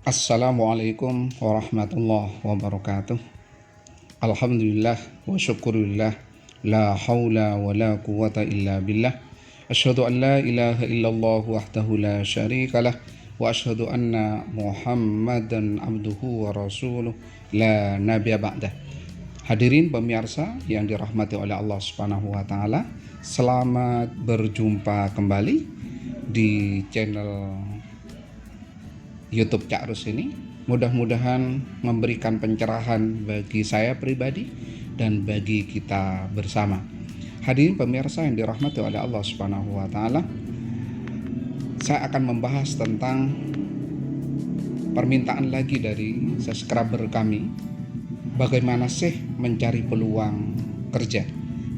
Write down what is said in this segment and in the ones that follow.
Assalamualaikum warahmatullahi wabarakatuh. Alhamdulillah wa syukurillah. La hawla wa la quwata illa billah. Asyhadu an la ilaha illallah wahdahu la syarikalah. Wa asyhadu anna Muhammadan abduhu wa rasuluh la nabiyya ba'dah. Hadirin pemirsa yang dirahmati oleh Allah Subhanahu wa taala, selamat berjumpa kembali di channel YouTube Cak Rus ini. Mudah-mudahan memberikan pencerahan bagi saya pribadi dan bagi kita bersama. Hadirin pemirsa yang dirahmati oleh Allah Subhanahu wa taala, saya akan membahas tentang permintaan lagi dari subscriber kami, bagaimana sih mencari peluang kerja,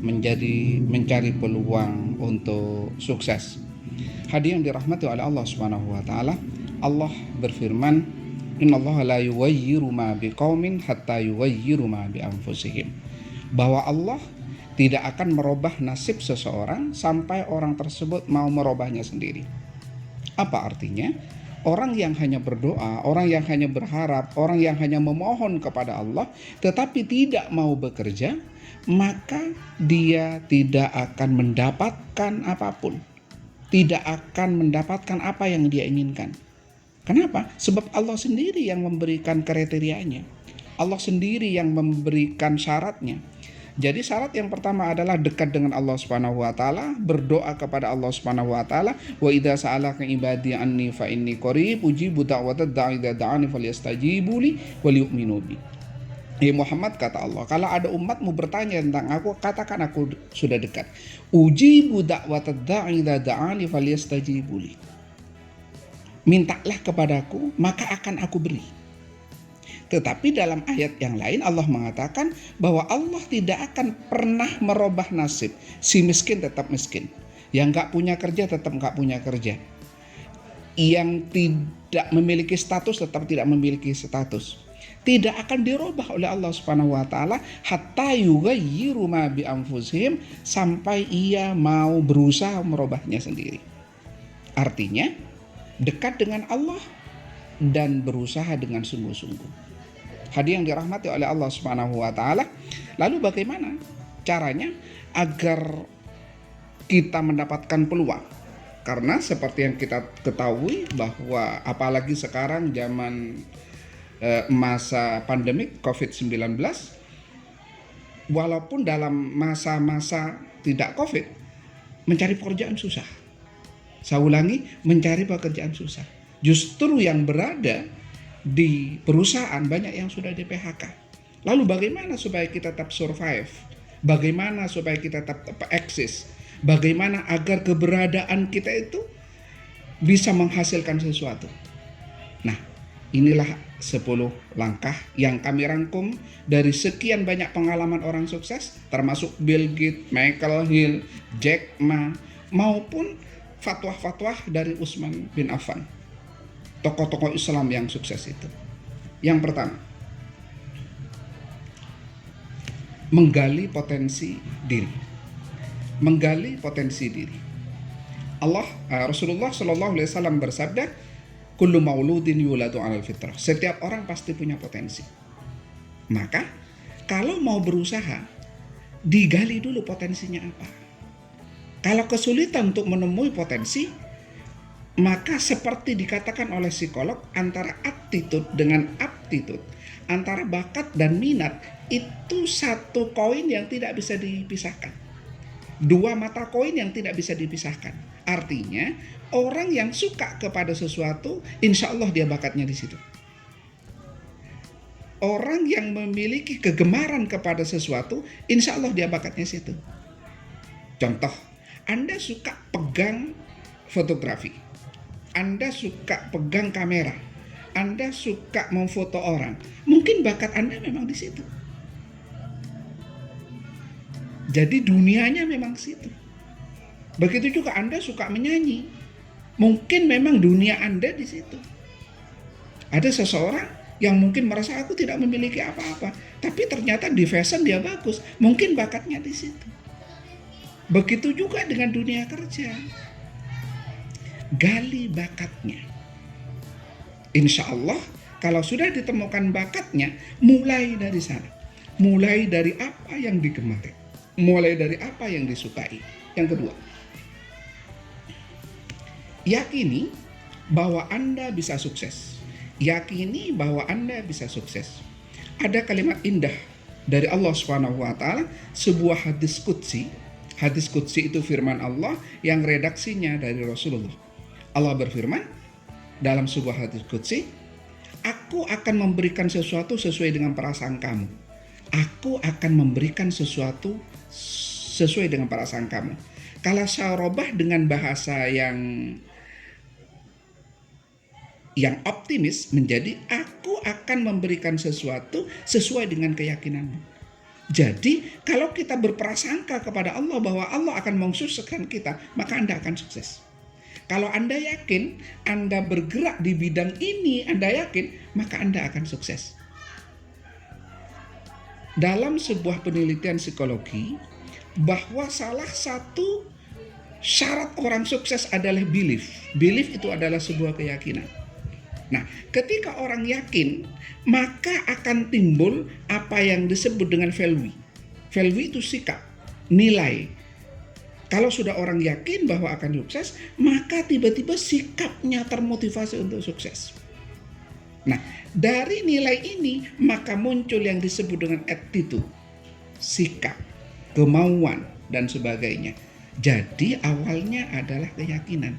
mencari peluang untuk sukses. Hadirin yang dirahmati oleh Allah Subhanahu wa taala, Allah berfirman, "Innallaha la yughayyiru ma biqaumin hatta yughayyiru ma bi anfusihim." Bahwa Allah tidak akan merubah nasib seseorang sampai orang tersebut mau merubahnya sendiri. Apa artinya? Orang yang hanya berdoa, orang yang hanya berharap, orang yang hanya memohon kepada Allah tetapi tidak mau bekerja, maka dia tidak akan mendapatkan apapun. Tidak akan mendapatkan apa yang dia inginkan. Kenapa? Sebab Allah sendiri yang memberikan kriterianya. Allah sendiri yang memberikan syaratnya. Jadi syarat yang pertama adalah dekat dengan Allah Subhanahu wa taala, berdoa kepada Allah Subhanahu wa taala, wa idza sa'alaka ibadi anni fa inni qarib ujibu da'watad da'i idza da'ani falyastajibu li wal yu'minu bi. Muhammad, kata Allah, kalau ada umatmu bertanya tentang aku, katakan aku sudah dekat. Ujibu da'watad da'i idza da'ani falyastajibu li. Mintalah kepadaku, maka akan aku beri. Tetapi dalam ayat yang lain Allah mengatakan bahwa Allah tidak akan pernah merubah nasib. Si miskin tetap miskin, yang gak punya kerja tetap gak punya kerja, yang tidak memiliki status tetap tidak memiliki status. Tidak akan dirubah oleh Allah Subhanahu wa taala hatta yughayyiru ma bi anfusihim, sampai ia mau berusaha merubahnya sendiri. Artinya dekat dengan Allah dan berusaha dengan sungguh-sungguh. Hadirin yang dirahmati oleh Allah Subhanahu wa taala, lalu bagaimana caranya agar kita mendapatkan peluang? Karena seperti yang kita ketahui bahwa apalagi sekarang zaman masa pandemik COVID-19, walaupun dalam masa-masa tidak COVID, mencari pekerjaan susah. Saya ulangi, mencari pekerjaan susah. Justru yang berada di perusahaan banyak yang sudah di PHK. Lalu bagaimana supaya kita tetap survive? Bagaimana supaya kita tetap eksis? Bagaimana agar keberadaan kita itu bisa menghasilkan sesuatu? Nah, inilah 10 langkah yang kami rangkum dari sekian banyak pengalaman orang sukses, termasuk Bill Gates, Michael Hill, Jack Ma, maupun fatwa-fatwa dari Utsman bin Affan, tokoh-tokoh Islam yang sukses itu. Yang pertama, menggali potensi diri. Menggali potensi diri. Rasulullah Shallallahu Alaihi Wasallam bersabda, "Kullu mauludin yuladu 'alal fitrah." Setiap orang pasti punya potensi. Maka kalau mau berusaha, digali dulu potensinya apa. Kalau kesulitan untuk menemui potensi, maka seperti dikatakan oleh psikolog, antara attitude dengan aptitude, antara bakat dan minat, itu satu koin yang tidak bisa dipisahkan. Dua mata koin yang tidak bisa dipisahkan. Artinya, orang yang suka kepada sesuatu, insya Allah dia bakatnya di situ. Orang yang memiliki kegemaran kepada sesuatu, insya Allah dia bakatnya situ. Contoh, Anda suka pegang fotografi, Anda suka pegang kamera, Anda suka memfoto orang, mungkin bakat Anda memang di situ. Jadi dunianya memang situ. Begitu juga Anda suka menyanyi, mungkin memang dunia Anda di situ. Ada seseorang yang mungkin merasa aku tidak memiliki apa-apa, tapi ternyata di fashion dia bagus, mungkin bakatnya di situ. Begitu juga dengan dunia kerja. Gali bakatnya. Insya Allah Kalau sudah ditemukan bakatnya, mulai dari sana. Mulai dari apa yang digemari. Mulai dari apa yang disukai. Yang kedua, yakini bahwa Anda bisa sukses. Yakini bahwa Anda bisa sukses. Ada kalimat indah dari Allah Subhanahu wa taala, sebuah hadis qudsi. Hadis qudsi itu firman Allah yang redaksinya dari Rasulullah. Allah berfirman dalam sebuah hadis qudsi, "Aku akan memberikan sesuatu sesuai dengan perasaan kamu. Aku akan memberikan sesuatu sesuai dengan perasaan kamu." Kalau saya robah dengan bahasa yang optimis menjadi, aku akan memberikan sesuatu sesuai dengan keyakinanmu. Jadi kalau kita berprasangka kepada Allah bahwa Allah akan mensukseskan kita, maka Anda akan sukses. Kalau Anda yakin Anda bergerak di bidang ini, Anda yakin, maka Anda akan sukses. Dalam sebuah penelitian psikologi, bahwa salah satu syarat orang sukses adalah belief. Belief itu adalah sebuah keyakinan. Nah, ketika orang yakin, maka akan timbul apa yang disebut dengan value. Value itu sikap, nilai. Kalau sudah orang yakin bahwa akan sukses, maka tiba-tiba sikapnya termotivasi untuk sukses. Nah, dari nilai ini maka muncul yang disebut dengan attitude, sikap, kemauan, dan sebagainya. Jadi awalnya adalah keyakinan.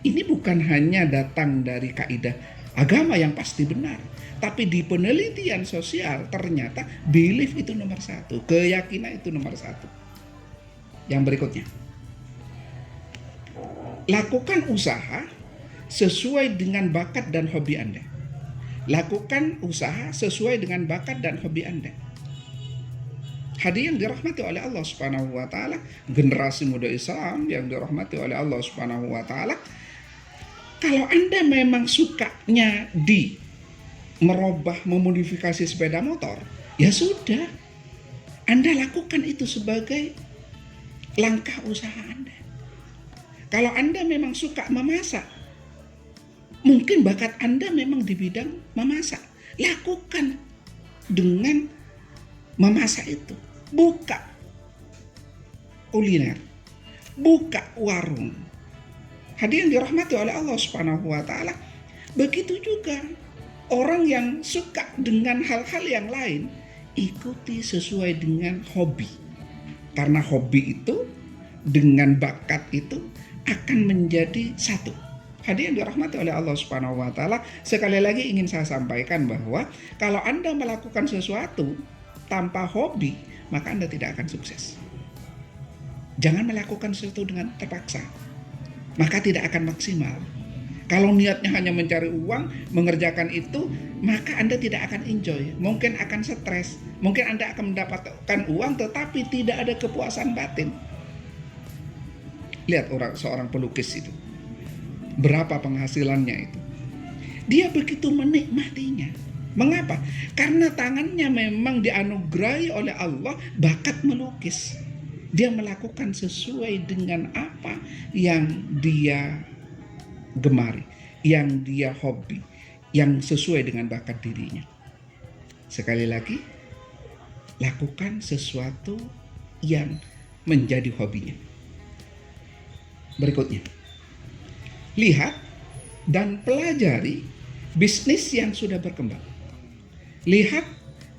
Ini bukan hanya datang dari kaidah agama yang pasti benar, tapi di penelitian sosial ternyata belief itu nomor satu, keyakinan itu nomor satu. Yang berikutnya, lakukan usaha sesuai dengan bakat dan hobi Anda. Lakukan usaha sesuai dengan bakat dan hobi Anda. Hadirin yang dirahmati oleh Allah Subhanahu wa taala, generasi muda Islam yang dirahmati oleh Allah Subhanahu wa taala, kalau Anda memang sukanya di merubah, memodifikasi sepeda motor, ya sudah, Anda lakukan itu sebagai langkah usaha Anda. Kalau Anda memang suka memasak, mungkin bakat Anda memang di bidang memasak, lakukan dengan memasak itu. Buka kuliner, buka warung. Hadirin dirahmati oleh Allah Subhanahu wa taala, begitu juga orang yang suka dengan hal-hal yang lain, ikuti sesuai dengan hobi. Karena hobi itu dengan bakat itu akan menjadi satu. Hadirin dirahmati oleh Allah Subhanahu wa taala, sekali lagi ingin saya sampaikan bahwa kalau Anda melakukan sesuatu tanpa hobi, maka Anda tidak akan sukses. Jangan melakukan sesuatu dengan terpaksa, maka tidak akan maksimal. Kalau niatnya hanya mencari uang, mengerjakan itu, maka Anda tidak akan enjoy. Mungkin akan stres, mungkin Anda akan mendapatkan uang tetapi tidak ada kepuasan batin. Lihat seorang pelukis itu, berapa penghasilannya itu. Dia begitu menikmatinya. Mengapa? Karena tangannya memang dianugerahi oleh Allah bakat melukis. Dia melakukan sesuai dengan apa yang dia gemari, yang dia hobi, yang sesuai dengan bakat dirinya. Sekali lagi, lakukan sesuatu yang menjadi hobinya. Berikutnya, lihat dan pelajari bisnis yang sudah berkembang. Lihat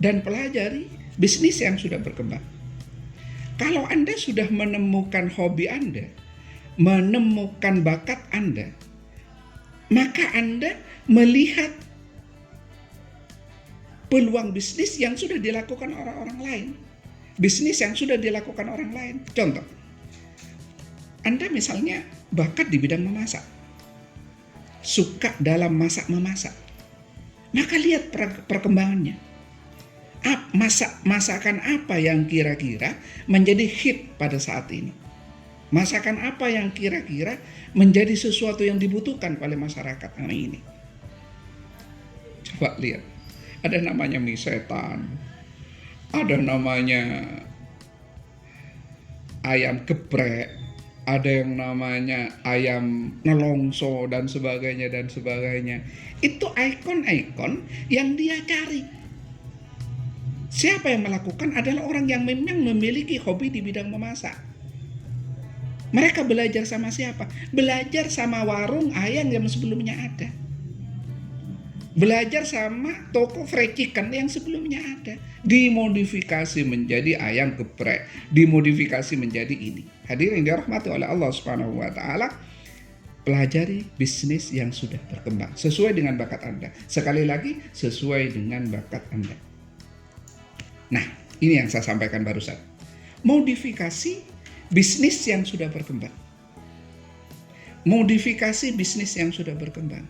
dan pelajari bisnis yang sudah berkembang. Kalau Anda sudah menemukan hobi Anda, menemukan bakat Anda, maka Anda melihat peluang bisnis yang sudah dilakukan orang-orang lain. Bisnis yang sudah dilakukan orang lain. Contoh, Anda misalnya bakat di bidang memasak, suka dalam masak-memasak, maka lihat perkembangannya. Masakan apa yang kira-kira menjadi hit pada saat ini? Masakan apa yang kira-kira menjadi sesuatu yang dibutuhkan oleh masyarakat hari ini? Coba lihat, ada namanya mie setan, ada namanya ayam geprek, ada yang namanya ayam nelongso dan sebagainya dan sebagainya. Itu ikon-ikon yang dia cari. Siapa yang melakukan adalah orang yang memang memiliki hobi di bidang memasak. Mereka belajar sama siapa? Belajar sama warung ayam yang sebelumnya ada. Belajar sama toko fried chicken yang sebelumnya ada. Dimodifikasi menjadi ayam geprek, dimodifikasi menjadi ini. Hadirin yang dirahmati oleh Allah Subhanahu wa taala, pelajari bisnis yang sudah berkembang sesuai dengan bakat Anda. Sekali lagi, sesuai dengan bakat Anda. Nah, ini yang saya sampaikan barusan. Modifikasi bisnis yang sudah berkembang. Modifikasi bisnis yang sudah berkembang.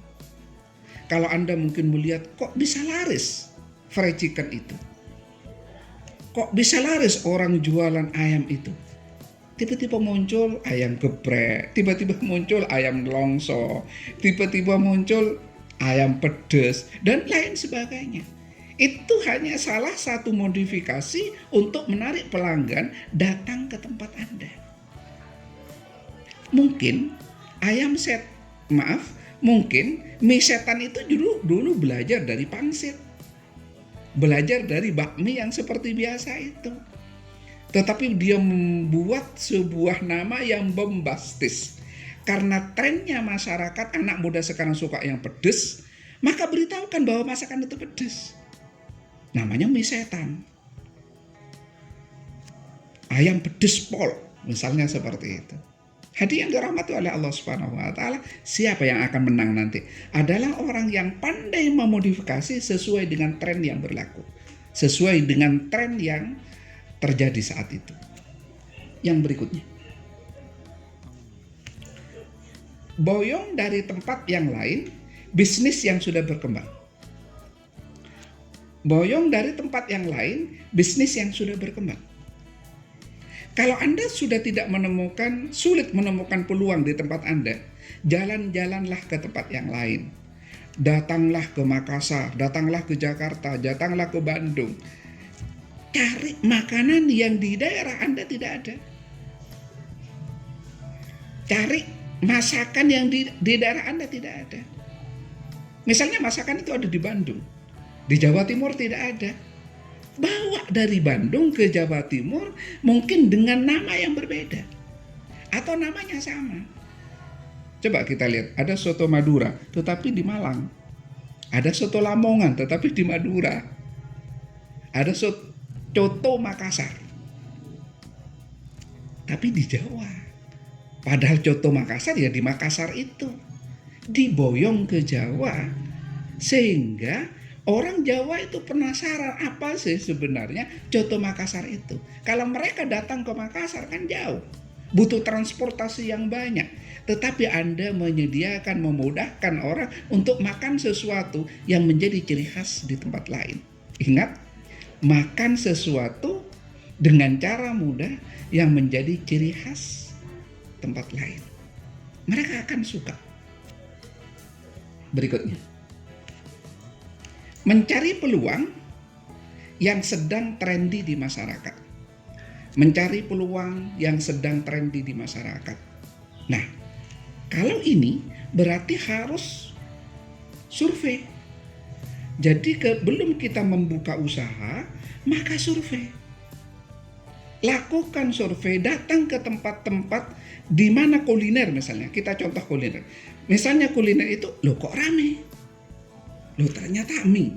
Kalau Anda mungkin melihat, kok bisa laris fried chicken itu? Kok bisa laris orang jualan ayam itu? Tiba-tiba muncul ayam geprek, tiba-tiba muncul ayam longso, tiba-tiba muncul ayam pedas, dan lain sebagainya. Itu hanya salah satu modifikasi untuk menarik pelanggan datang ke tempat Anda. Mungkin mungkin mie setan itu dulu belajar dari pangsit. Belajar dari bakmi yang seperti biasa itu. Tetapi dia membuat sebuah nama yang bombastis. Karena trennya masyarakat, anak muda sekarang suka yang pedas, maka beritahukan bahwa masakan itu pedas. Namanya mie setan. Ayam pedas pol, misalnya seperti itu. Hadiah yang dirahmati oleh Allah Subhanahu wa taala, siapa yang akan menang nanti? Adalah orang yang pandai memodifikasi sesuai dengan tren yang berlaku. Sesuai dengan tren yang terjadi saat itu. Yang berikutnya. Boyong dari tempat yang lain, bisnis yang sudah berkembang. Boyong dari tempat yang lain, bisnis yang sudah berkembang. Kalau Anda sudah sulit menemukan peluang di tempat Anda, jalan-jalanlah ke tempat yang lain. Datanglah ke Makassar, datanglah ke Jakarta, datanglah ke Bandung. Cari makanan yang di daerah Anda tidak ada. Cari masakan yang di daerah Anda tidak ada. Misalnya masakan itu ada di Bandung, di Jawa Timur tidak ada. Bawa dari Bandung ke Jawa Timur mungkin dengan nama yang berbeda atau namanya sama. Coba kita lihat, ada soto Madura tetapi di Malang, ada soto Lamongan tetapi di Madura, ada soto Makassar tapi di Jawa. Padahal coto Makassar ya di Makassar itu, diboyong ke Jawa sehingga orang Jawa itu penasaran apa sih sebenarnya coto Makassar itu. Kalau mereka datang ke Makassar kan jauh, butuh transportasi yang banyak. Tetapi Anda menyediakan, memudahkan orang untuk makan sesuatu yang menjadi ciri khas di tempat lain. Ingat, makan sesuatu dengan cara mudah yang menjadi ciri khas tempat lain. Mereka akan suka. Berikutnya. Mencari peluang yang sedang trendy di masyarakat. Mencari peluang yang sedang trendy di masyarakat. Nah, kalau ini berarti harus survei. Jadi belum kita membuka usaha, maka survei. Lakukan survei, datang ke tempat-tempat di mana kuliner misalnya. Kita contoh kuliner. Misalnya kuliner itu, loh kok rame? Loh ternyata mie.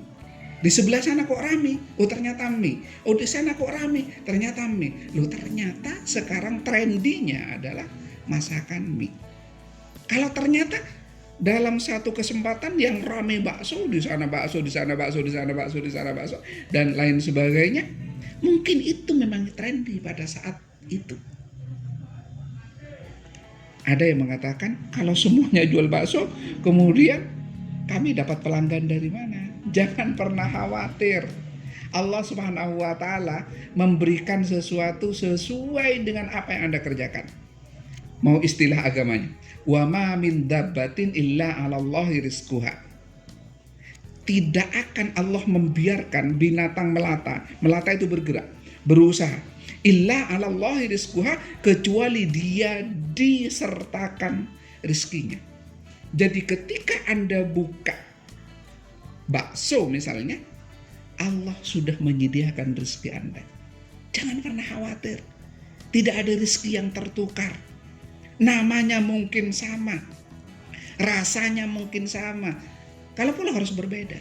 Di sebelah sana kok rame? Oh ternyata mie. Oh di sana kok rame? Ternyata mie. Loh ternyata sekarang trendinya adalah masakan mie. Kalau ternyata dalam satu kesempatan yang rame bakso, di sana bakso, di sana bakso, di sana bakso, di sana bakso, dan lain sebagainya, mungkin itu memang trendy pada saat itu. Ada yang mengatakan kalau semuanya jual bakso, kemudian kami dapat pelanggan dari mana? Jangan pernah khawatir. Allah Subhanahu wa taala memberikan sesuatu sesuai dengan apa yang Anda kerjakan. Mau istilah agamanya, wa ma min dabbatin illa 'alallahi rizquha. Tidak akan Allah membiarkan binatang melata. Melata itu bergerak, berusaha. Illa 'alallahi rizquha, kecuali dia disertakan rizkinya. Jadi ketika Anda buka bakso misalnya, Allah sudah menyediakan rezeki Anda. Jangan pernah khawatir. Tidak ada rezeki yang tertukar. Namanya mungkin sama, rasanya mungkin sama, kalau pula harus berbeda.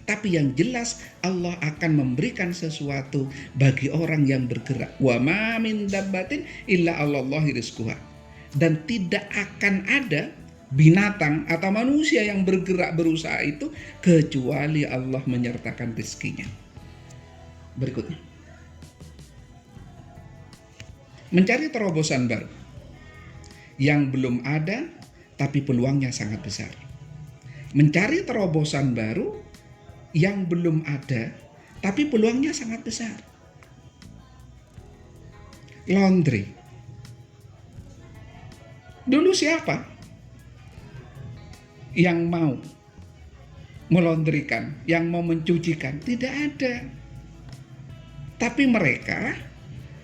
Tapi yang jelas Allah akan memberikan sesuatu bagi orang yang bergerak. Wa ma min dabbatin illa 'alallahi rizquha. Dan tidak akan ada binatang atau manusia yang bergerak berusaha itu kecuali Allah menyertakan rezekinya. Berikutnya, mencari terobosan baru yang belum ada tapi peluangnya sangat besar. Mencari terobosan baru yang belum ada tapi peluangnya sangat besar. Laundry. Dulu siapa yang mau melondrikan, yang mau mencucikan? Tidak ada. Tapi mereka,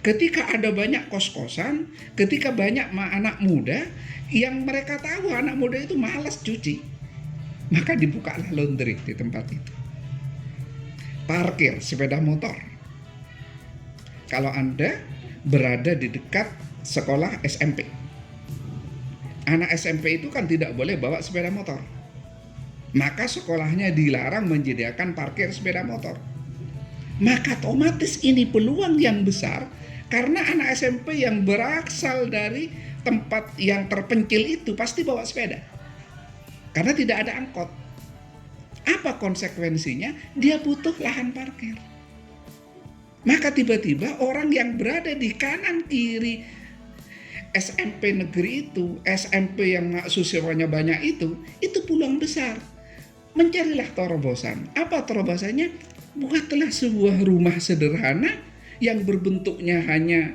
ketika ada banyak kos-kosan, ketika banyak anak muda yang mereka tahu anak muda itu malas cuci, maka dibukalah laundry di tempat itu. Parkir sepeda motor. Kalau Anda berada di dekat sekolah SMP, anak SMP itu kan tidak boleh bawa sepeda motor, maka sekolahnya dilarang menyediakan parkir sepeda motor. Maka otomatis ini peluang yang besar, karena anak SMP yang berasal dari tempat yang terpencil itu pasti bawa sepeda, karena tidak ada angkot. Apa konsekuensinya? Dia butuh lahan parkir. Maka tiba-tiba orang yang berada di kanan kiri SMP negeri itu, SMP yang mahasiswanya banyak itu peluang besar. Mencarilah terobosan. Apa terobosannya? Buatlah sebuah rumah sederhana yang berbentuknya hanya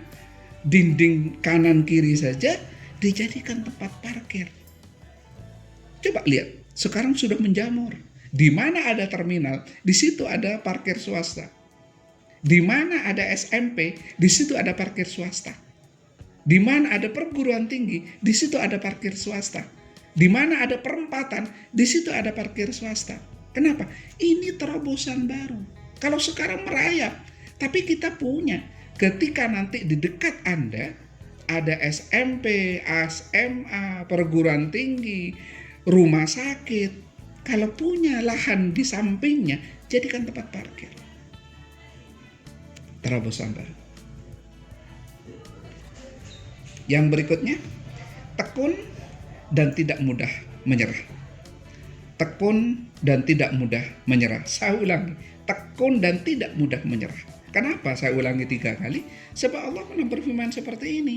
dinding kanan kiri saja, dijadikan tempat parkir. Coba lihat, sekarang sudah menjamur. Di mana ada terminal, di situ ada parkir swasta. Di mana ada SMP, di situ ada parkir swasta. Di mana ada perguruan tinggi, di situ ada parkir swasta. Di mana ada perempatan, di situ ada parkir swasta. Kenapa? Ini terobosan baru. Kalau sekarang merayap, tapi kita punya. Ketika nanti di dekat Anda ada SMP, SMA, perguruan tinggi, rumah sakit, kalau punya lahan di sampingnya, jadikan tempat parkir. Terobosan baru. Yang berikutnya, tekun dan tidak mudah menyerah. Tekun dan tidak mudah menyerah. Saya ulangi, tekun dan tidak mudah menyerah. Kenapa saya ulangi 3 kali? Sebab Allah pernah berfirman seperti ini.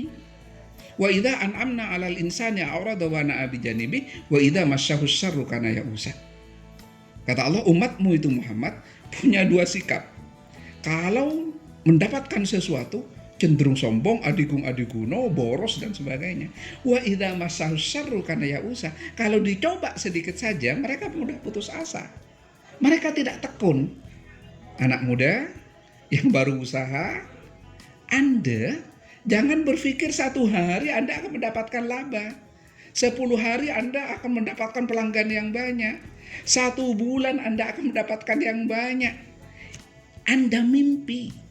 Wa idza an'amna 'alal insani a'rada wa na'a bi janibi wa idza massahu syarru kana ya'usa. Kata Allah, umatmu itu Muhammad punya 2 sikap. Kalau mendapatkan sesuatu cenderung sombong, adigung-adiguno, boros dan sebagainya. Wa idza massahu syarru kana ya'usa. Kalau dicoba sedikit saja mereka mudah putus asa. Mereka tidak tekun. Anak muda yang baru usaha, Anda jangan berpikir 1 hari Anda akan mendapatkan laba. 10 hari Anda akan mendapatkan pelanggan yang banyak. 1 bulan Anda akan mendapatkan yang banyak. Anda mimpi.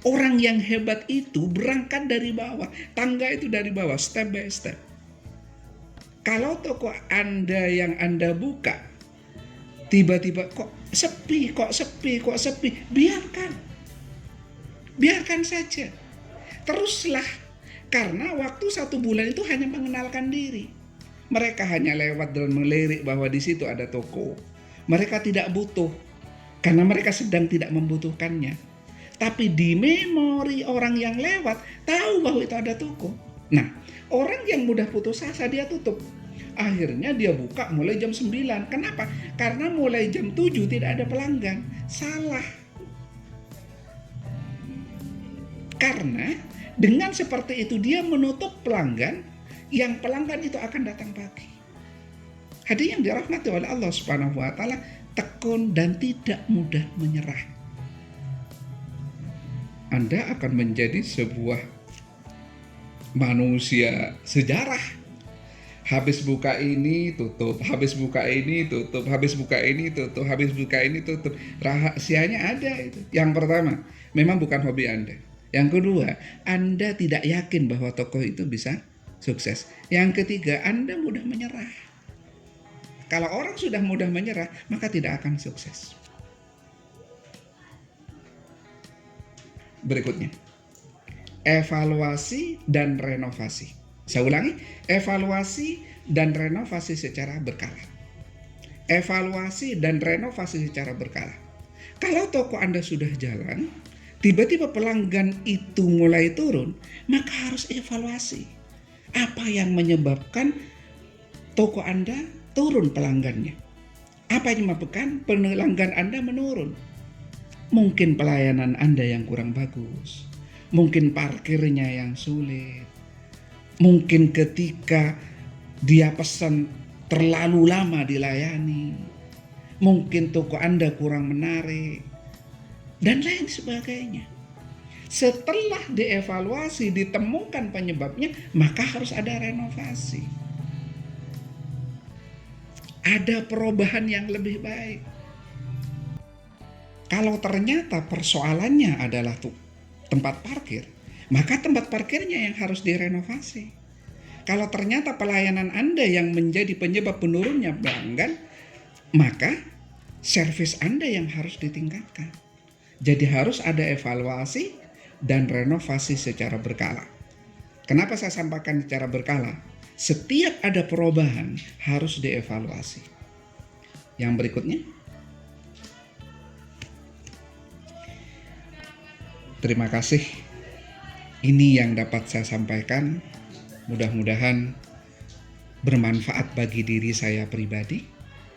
Orang yang hebat itu berangkat dari bawah. Tangga itu dari bawah, step by step. Kalau toko Anda yang Anda buka, tiba-tiba kok sepi, biarkan saja. Teruslah, karena waktu 1 bulan itu hanya mengenalkan diri. Mereka hanya lewat dan melirik bahwa di situ ada toko. Mereka tidak butuh, karena mereka sedang tidak membutuhkannya. Tapi di memori orang yang lewat tahu bahwa itu ada toko. Nah, orang yang mudah putus asa dia tutup. Akhirnya dia buka mulai jam 9. Kenapa? Karena mulai jam 7 tidak ada pelanggan. Salah. Karena dengan seperti itu dia menutup pelanggan, yang pelanggan itu akan datang pagi. Hadirin yang dirahmati oleh Allah Subhanahu wa taala, tekun dan tidak mudah menyerah. Anda akan menjadi sebuah manusia sejarah. Habis buka ini tutup, habis buka ini tutup, habis buka ini tutup, habis buka ini tutup. Rahasianya ada itu. Yang pertama, memang bukan hobi Anda. Yang kedua, Anda tidak yakin bahwa toko itu bisa sukses. Yang ketiga, Anda mudah menyerah. Kalau orang sudah mudah menyerah, maka tidak akan sukses. Berikutnya, evaluasi dan renovasi. Saya ulangi, evaluasi dan renovasi secara berkala. Evaluasi dan renovasi secara berkala. Kalau toko Anda sudah jalan, tiba-tiba pelanggan itu mulai turun, maka harus evaluasi. Apa yang menyebabkan toko Anda turun pelanggannya? Apa yang menyebabkan pelanggan Anda menurun? Mungkin pelayanan Anda yang kurang bagus, mungkin parkirnya yang sulit, mungkin ketika dia pesan terlalu lama dilayani, mungkin toko Anda kurang menarik, dan lain sebagainya. Setelah dievaluasi, ditemukan penyebabnya, maka harus ada renovasi. Ada perubahan yang lebih baik. Kalau ternyata persoalannya adalah tempat parkir, maka tempat parkirnya yang harus direnovasi. Kalau ternyata pelayanan Anda yang menjadi penyebab menurunnya pelanggan, maka servis Anda yang harus ditingkatkan. Jadi harus ada evaluasi dan renovasi secara berkala. Kenapa saya sampaikan secara berkala? Setiap ada perubahan harus dievaluasi. Yang berikutnya, terima kasih. Ini yang dapat saya sampaikan. Mudah-mudahan bermanfaat bagi diri saya pribadi,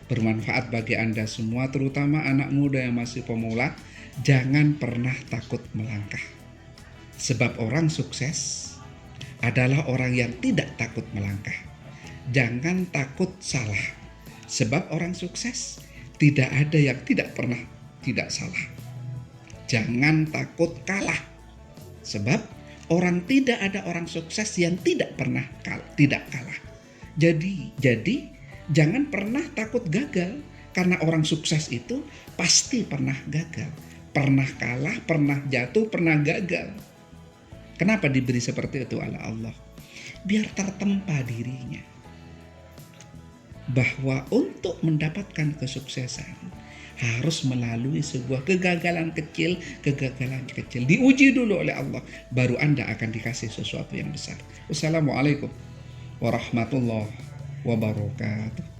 bermanfaat bagi Anda semua, terutama anak muda yang masih pemula. Jangan pernah takut melangkah. Sebab orang sukses adalah orang yang tidak takut melangkah. Jangan takut salah. Sebab orang sukses tidak ada yang tidak pernah tidak salah. Jangan takut kalah. Sebab tidak ada orang sukses yang tidak pernah tidak kalah. Jadi jangan pernah takut gagal, karena orang sukses itu pasti pernah gagal, pernah kalah, pernah jatuh, pernah gagal. Kenapa diberi seperti itu oleh Allah? Biar tertempa dirinya bahwa untuk mendapatkan kesuksesan harus melalui sebuah kegagalan kecil. Diuji dulu oleh Allah, baru Anda akan dikasih sesuatu yang besar. Wassalamualaikum warahmatullahi wabarakatuh.